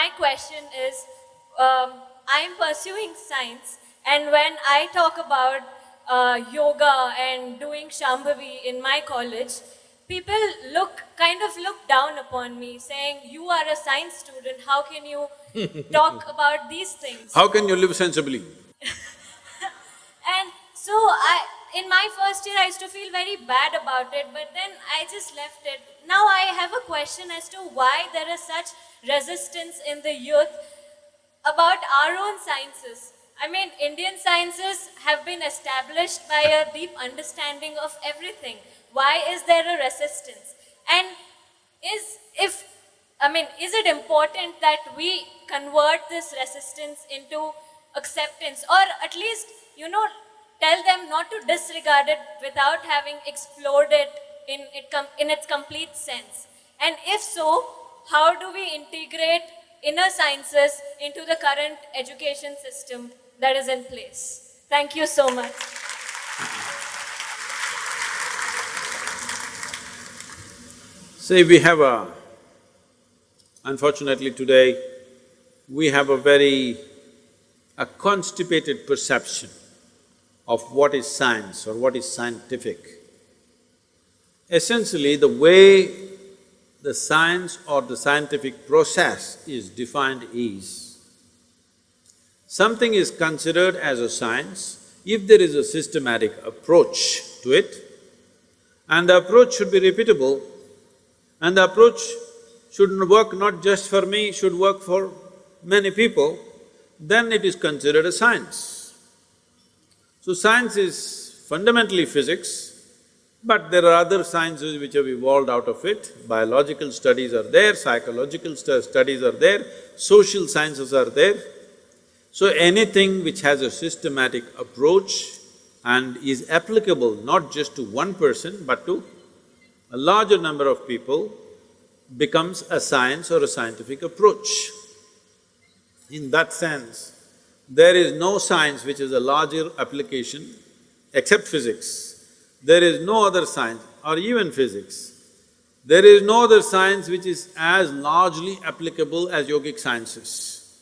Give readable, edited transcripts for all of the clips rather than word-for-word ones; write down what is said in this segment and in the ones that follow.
my question is, I'm pursuing science, and when I talk about yoga and doing Shambhavi in my college, people kind of look down upon me, saying, "You are a science student, how can you talk about these things?" How can you live sensibly? And so in my first year, I used to feel very bad about it, but then I just left it. Now I have a question as to why there is such resistance in the youth about our own sciences. I mean, Indian sciences have been established by a deep understanding of everything. Why is there a resistance? And is it important that we convert this resistance into acceptance, or at least, tell them not to disregard it without having explored it in its complete sense? And if so, how do we integrate inner sciences into the current education system that is in place? Thank you so much. See, unfortunately today, we have a constipated perception of what is science or what is scientific. Essentially, the way the science or the scientific process is defined is, something is considered as a science if there is a systematic approach to it, and the approach should be repeatable, and the approach should work not just for me, should work for many people, then it is considered a science. So science is fundamentally physics, but there are other sciences which have evolved out of it. Biological studies are there, psychological studies are there, social sciences are there. So anything which has a systematic approach and is applicable not just to one person but to a larger number of people becomes a science or a scientific approach. In that sense, there is no science which is a larger application except physics. There is no other science, or even physics. There is no other science which is as largely applicable as yogic sciences.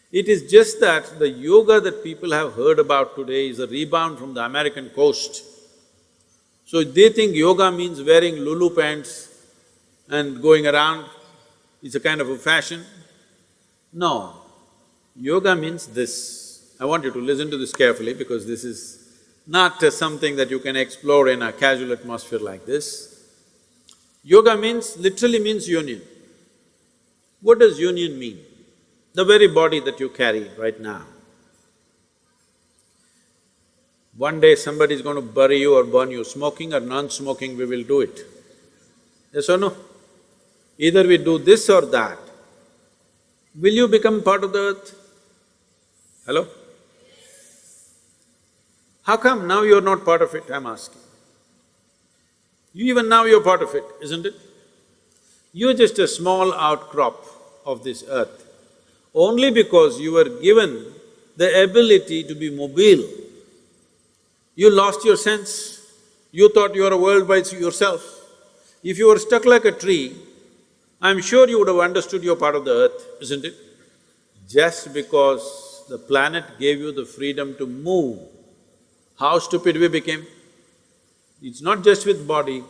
It is just that the yoga that people have heard about today is a rebound from the American coast. So they think yoga means wearing Lulu pants and going around, it's a kind of a fashion. No, yoga means this. I want you to listen to this carefully because this is not something that you can explore in a casual atmosphere like this. Yoga literally means union. What does union mean? The very body that you carry right now. One day somebody is going to bury you or burn you, smoking or non-smoking, we will do it. Yes or no? Either we do this or that. Will you become part of the earth? Hello? How come now you're not part of it, I'm asking? Even now you're part of it, isn't it? You're just a small outcrop of this earth. Only because you were given the ability to be mobile, you lost your sense. You thought you were a world by yourself. If you were stuck like a tree, I'm sure you would have understood you're part of the earth, isn't it? Just because the planet gave you the freedom to move, how stupid we became. It's not just with body,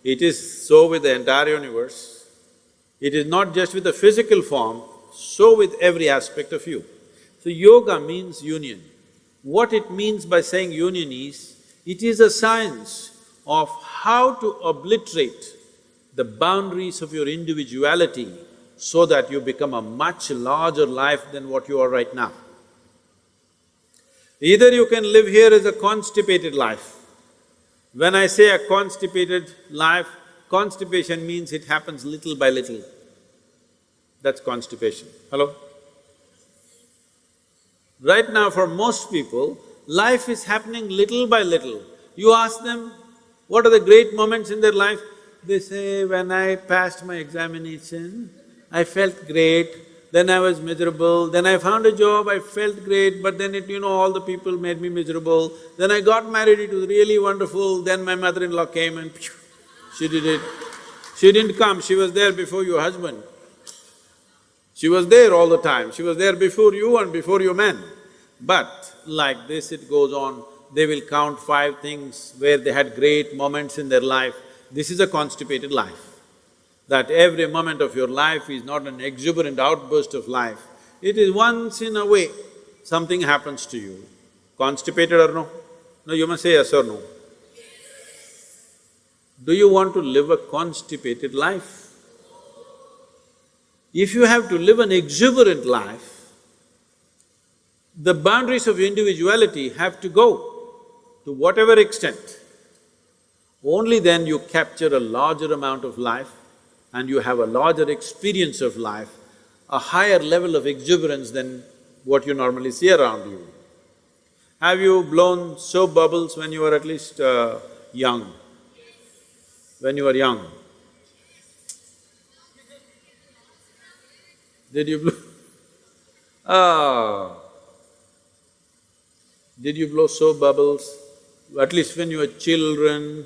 it is so with the entire universe. It is not just with the physical form, so with every aspect of you. So yoga means union. What it means by saying union is, it is a science of how to obliterate the boundaries of your individuality so that you become a much larger life than what you are right now. Either you can live here as a constipated life. When I say a constipated life, constipation means it happens little by little. That's constipation. Hello? Right now for most people, life is happening little by little. You ask them, what are the great moments in their life? They say, when I passed my examination, I felt great, then I was miserable, then I found a job, I felt great, but then all the people made me miserable. Then I got married, it was really wonderful, then my mother-in-law came and she did it. She didn't come, she was there before your husband. She was there all the time, she was there before you and before you men. But like this it goes on, they will count 5 things where they had great moments in their life. This is a constipated life. That every moment of your life is not an exuberant outburst of life, it is once in a way something happens to you. Constipated or no? No, you must say yes or no. Do you want to live a constipated life? If you have to live an exuberant life, the boundaries of individuality have to go to whatever extent. Only then you capture a larger amount of life and you have a larger experience of life, a higher level of exuberance than what you normally see around you. Have you blown soap bubbles when you were at least young? When you were young? Did you blow? Ah. Did you blow soap bubbles, at least when you were children?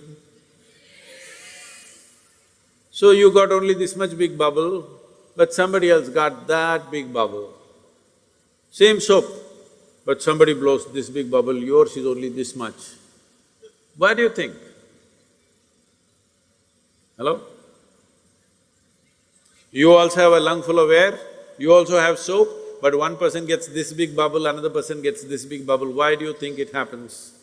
So you got only this much big bubble, but somebody else got that big bubble. Same soap, but somebody blows this big bubble, yours is only this much. Why do you think? Hello? You also have a lung full of air, you also have soap, but one person gets this big bubble, another person gets this big bubble. Why do you think it happens?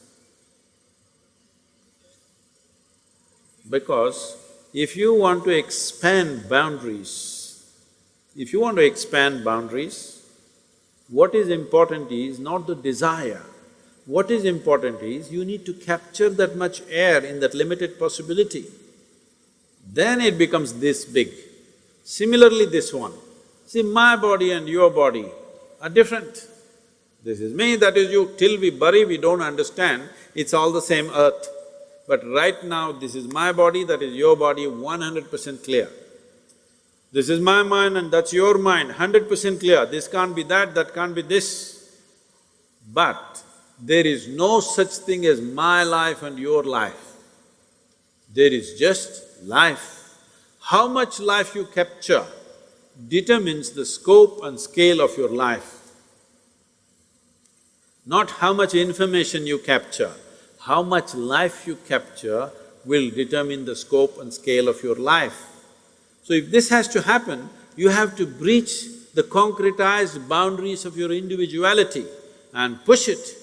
Because if you want to expand boundaries, what is important is not the desire. What is important is you need to capture that much air in that limited possibility. Then it becomes this big. Similarly, this one. See, my body and your body are different. This is me, that is you. Till we bury, we don't understand, it's all the same earth. But right now, this is my body, that is your body, 100% clear. This is my mind and that's your mind, 100% clear. This can't be that, that can't be this. But there is no such thing as my life and your life. There is just life. How much life you capture determines the scope and scale of your life. Not how much information you capture, how much life you capture will determine the scope and scale of your life. So if this has to happen, you have to breach the concretized boundaries of your individuality and push it.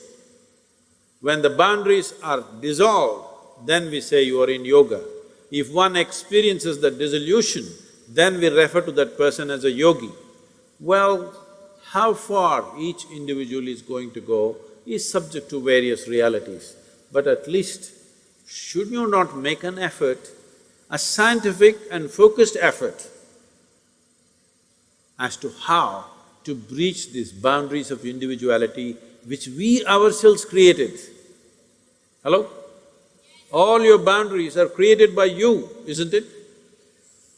When the boundaries are dissolved, then we say you are in yoga. If one experiences the dissolution, then we refer to that person as a yogi. Well, how far each individual is going to go is subject to various realities. But at least, should you not make an effort, a scientific and focused effort as to how to breach these boundaries of individuality which we ourselves created? Hello? All your boundaries are created by you, isn't it?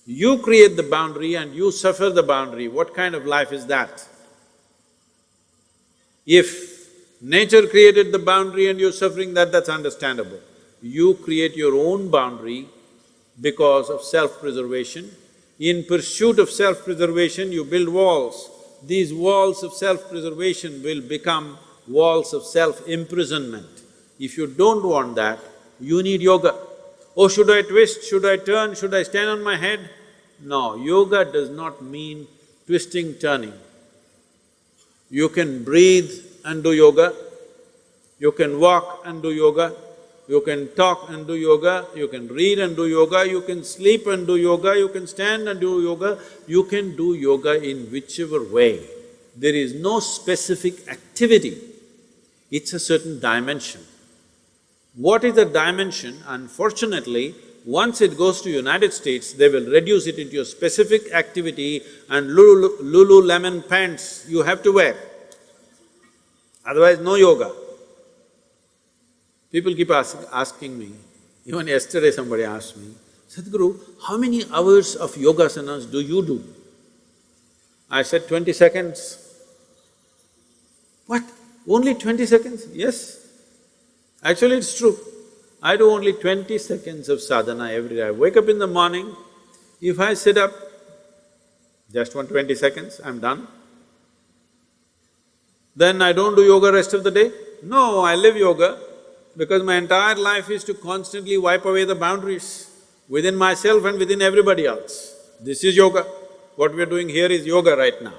You create the boundary and you suffer the boundary. What kind of life is that? If nature created the boundary and you're suffering that, that's understandable. You create your own boundary because of self-preservation. In pursuit of self-preservation, you build walls. These walls of self-preservation will become walls of self-imprisonment. If you don't want that, you need yoga. Oh, should I twist, should I turn, should I stand on my head? No, yoga does not mean twisting, turning. You can breathe and do yoga, you can walk and do yoga, you can talk and do yoga, you can read and do yoga, you can sleep and do yoga, you can stand and do yoga, you can do yoga in whichever way. There is no specific activity, it's a certain dimension. What is the dimension? Unfortunately, once it goes to United States, they will reduce it into a specific activity and Lululemon pants you have to wear. Otherwise, no yoga. People keep asking me, even yesterday somebody asked me, Sadhguru, how many hours of yogasanas do you do? I said, 20 seconds. What? Only 20 seconds? Yes. Actually, it's true. I do only 20 seconds of sadhana every day. I wake up in the morning, if I sit up, Just 120 seconds, I'm done. Then I don't do yoga rest of the day? No, I live yoga because my entire life is to constantly wipe away the boundaries within myself and within everybody else. This is yoga. What we're doing here is yoga right now.